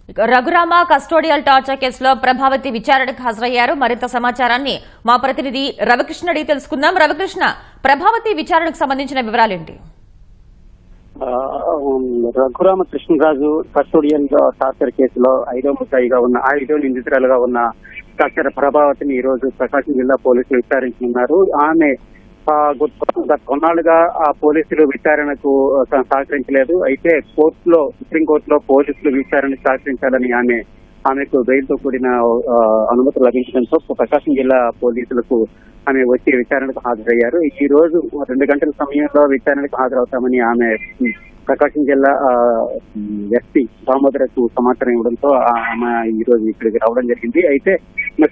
Raghurama custodial torture కేసులో ప్రభావతి విచారణకు హాజరయ్యారు. మరింత సమాచారాన్ని మా ప్రతినిధి రవికృష్ణ అడిగి తెలుసుకుందాం. రవికృష్ణ, ప్రభావతి విచారణకు సంబంధించిన వివరాలేంటి? రఘురామ కృష్ణరాజు కస్టోడియల్ టార్చర్ కేసులో 5వ ముద్దాయిగా ఉన్న 5వ నిందితురాలుగా ఉన్న డాక్టర్ ప్రభావతిని ఈ రోజు ప్రకాశం జిల్లా పోలీసులు విచారించనున్నారు. ఆమె గత కొన్నాళ్లుగా ఆ పోలీసులు విచారణకు సహకరించలేదు. అయితే సుప్రీంకోర్టులో పోలీసులు విచారణకు సహకరించాలని ఆమెకు బెయిల్తో కూడిన అనుమతి లభించడంతో ప్రకాశం జిల్లా పోలీసులకు ఆమె వచ్చి విచారణకు హాజరయ్యారు. ఈ రోజు 2 గంటల సమయంలో విచారణకు హాజరవుతామని ఆమె ప్రకాశం జిల్లా ఎస్పీ దామోదరకు సమాచారం ఇవ్వడంతో ఆమె ఈ రోజు ఇక్కడికి రావడం జరిగింది. అయితే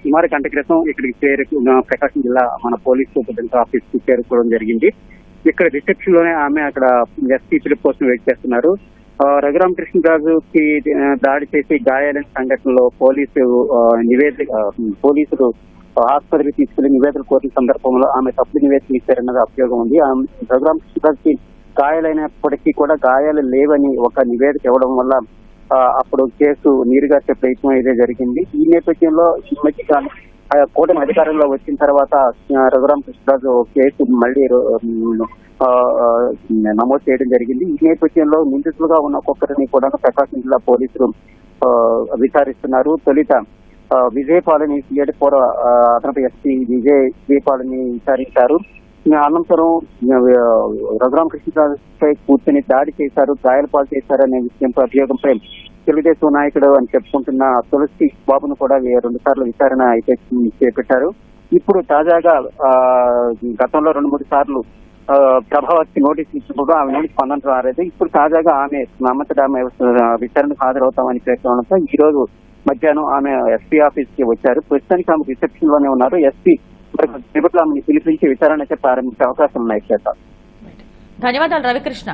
సుమారు గంట క్రితం ఇక్కడికి ప్రకాశం జిల్లా మన పోలీస్ సూపరింటెండెంట్ ఆఫీస్ కు చేరుకోవడం జరిగింది. ఇక్కడ రిసెప్షన్ లోనే ఆమె అక్కడ ఎస్పీ పిలుపు కోసం వెయిట్ చేస్తున్నారు. రఘురామ కృష్ణరాజుకి దాడి చేసి గాయాలైన సంఘటనలో పోలీసులు హాస్పిటల్కి తీసుకెళ్లి నివేదిక కోరిన సందర్భంలో ఆమె తప్పుడు నివేదిక ఇచ్చారన్నది అభియోగం ఉంది. రఘురామ కృష్ణరాజుకి గాయాలైనప్పటికీ కూడా గాయాలు లేవని ఒక నివేదిక ఇవ్వడం వల్ల అప్పుడు కేసు నీరుగార్చే ప్రయత్నం అయితే జరిగింది. ఈ నేపథ్యంలో ఈ మధ్య కూటమి అధికారంలో వచ్చిన తర్వాత రఘురామ కృష్ణరాజు కేసు మళ్లీ నమోదు చేయడం జరిగింది. ఈ నేపథ్యంలో నిందితులుగా ఉన్న ఒక్కొక్కరిని కూడా ప్రకాశం జిల్లా పోలీసులు విచారిస్తున్నారు. తొలిత విజయపాలని ఏడుపూర అదనపు ఎస్పీ విజయపాలని విచారించారు. అనంతరం రఘురామ కృష్ణరాజుపై కూర్చొని దాడి చేశారు, గాయాల పాలు చేశారు అనే విషయంపై అభియోగంపై తెలుగుదేశం నాయకుడు అని చెప్పుకుంటున్న తులసి బాబును కూడా 2 సార్లు విచారణ అయితే చేపట్టారు. ఇప్పుడు తాజాగా గతంలో 2-3 సార్లు ప్రభావతి నోటీసులు ఇచ్చినప్పుడు ఆమె నుండి స్పందన రాలేదు. ఇప్పుడు తాజాగా ఆమె విచారణకు హాజరవుతామని పేర్కొనడంతో ఈ రోజు మధ్యాహ్నం ఆమె ఎస్పీ ఆఫీస్ కి వచ్చారు. ప్రస్తుతానికి ఆమె రిసెప్షన్ లోనే ఉన్నారు. ఎస్పీ ఆమెను పిలిపించి విచారణ ప్రారంభించే అవకాశం ఉన్నాయి. ధన్యవాదాలు రవికృష్ణ.